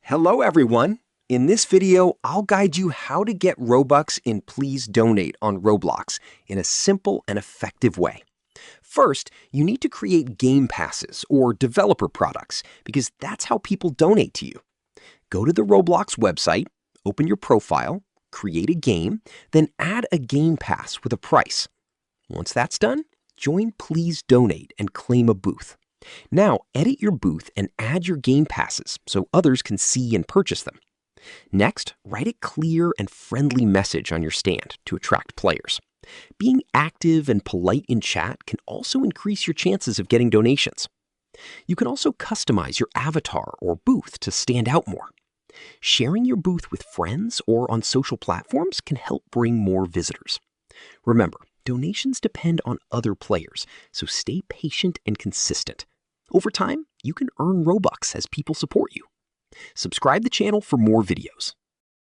Hello everyone! In this video, I'll guide you how to get Robux in Please Donate on Roblox in a simple and effective way. First, you need to create game passes or developer products because that's how people donate to you. Go to the Roblox website, open your profile, create a game, then add a game pass with a price. Once that's done, join Please Donate and claim a booth. Now, edit your booth and add your game passes so others can see and purchase them. Next, write a clear and friendly message on your stand to attract players. Being active and polite in chat can also increase your chances of getting donations. You can also customize your avatar or booth to stand out more. Sharing your booth with friends or on social platforms can help bring more visitors. Remember, donations depend on other players, so stay patient and consistent. Over time, you can earn Robux as people support you. Subscribe the channel for more videos.